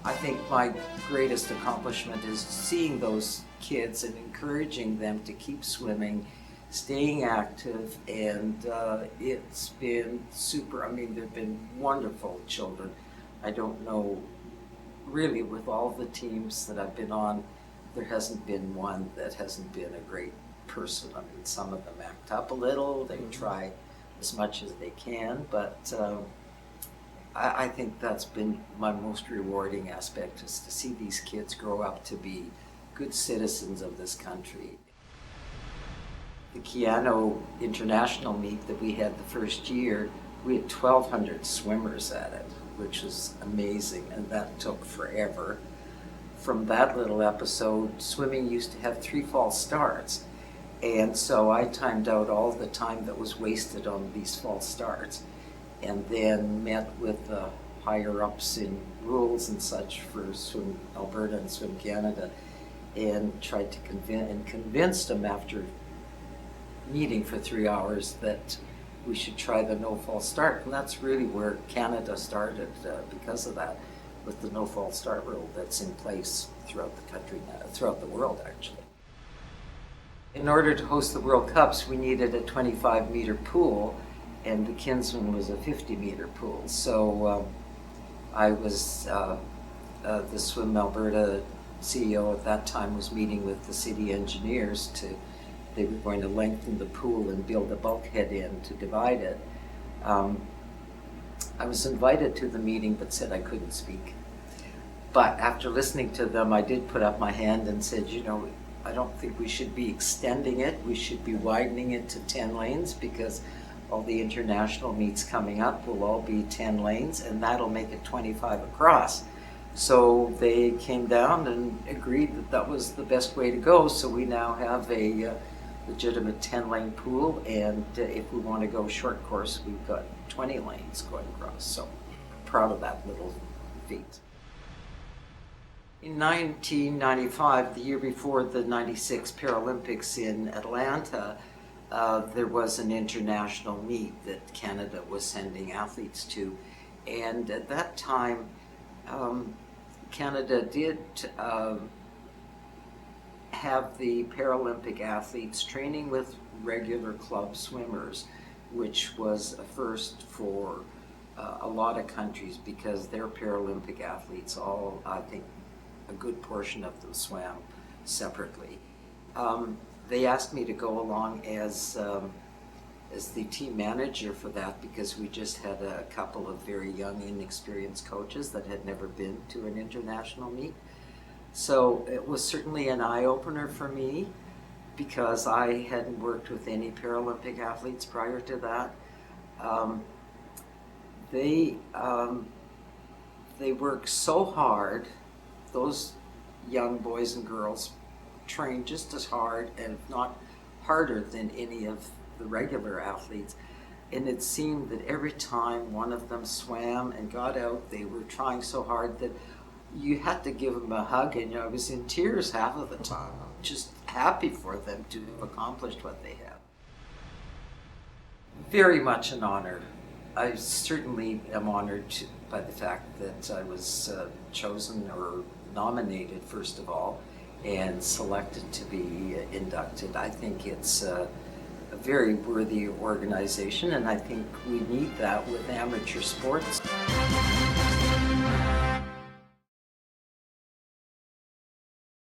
I think my greatest accomplishment is seeing those kids and encouraging them to keep swimming, staying active, and it's been super. I mean, they've been wonderful children. I don't know, really, with all the teams that I've been on, there hasn't been one that hasn't been a great person. I mean, some of them act up a little, they try as much as they can, but I think that's been my most rewarding aspect, is to see these kids grow up to be good citizens of this country. The Keyano International meet that we had the first year, we had 1,200 swimmers at it, which was amazing, and that took forever. From that little episode, swimming used to have 3 false starts, and so I timed out all the time that was wasted on these false starts, and then met with the higher ups in rules and such for Swim Alberta and Swim Canada, and tried to convince them after meeting for 3 hours that we should try the no false start. And that's really where Canada started because of that, with the no false start rule that's in place throughout the country now, throughout the world actually. In order to host the World Cups, we needed a 25-meter pool, and the Kinsman was a 50-meter pool. So I was, the Swim Alberta CEO at that time was meeting with the city engineers they were going to lengthen the pool and build a bulkhead in to divide it. I was invited to the meeting but said I couldn't speak. But after listening to them, I did put up my hand and said, you know, I don't think we should be extending it. We should be widening it to 10 lanes, because all the international meets coming up will all be 10 lanes, and that'll make it 25 across. So they came down and agreed that that was the best way to go. So we now have a legitimate 10-lane pool, and if we want to go short course, we've got 20 lanes going across. So proud of that little feat. In 1995, the year before the 96 Paralympics in Atlanta, there was an international meet that Canada was sending athletes to. And at that time, Canada did have the Paralympic athletes training with regular club swimmers, which was a first for a lot of countries, because their Paralympic athletes all, I think, a good portion of them swam separately. They asked me to go along as the team manager for that, because we just had a couple of very young, inexperienced coaches that had never been to an international meet. So it was certainly an eye-opener for me, because I hadn't worked with any Paralympic athletes prior to that. They work so hard. Those young boys and girls train just as hard, and if not harder, than any of the regular athletes. And it seemed that every time one of them swam and got out, they were trying so hard that you had to give them a hug, and I was in tears half of the time, just happy for them to have accomplished what they have. Very much an honor. I certainly am honored by the fact that I was chosen or nominated, first of all, and selected to be inducted. I think it's a very worthy organization, and I think we need that with amateur sports.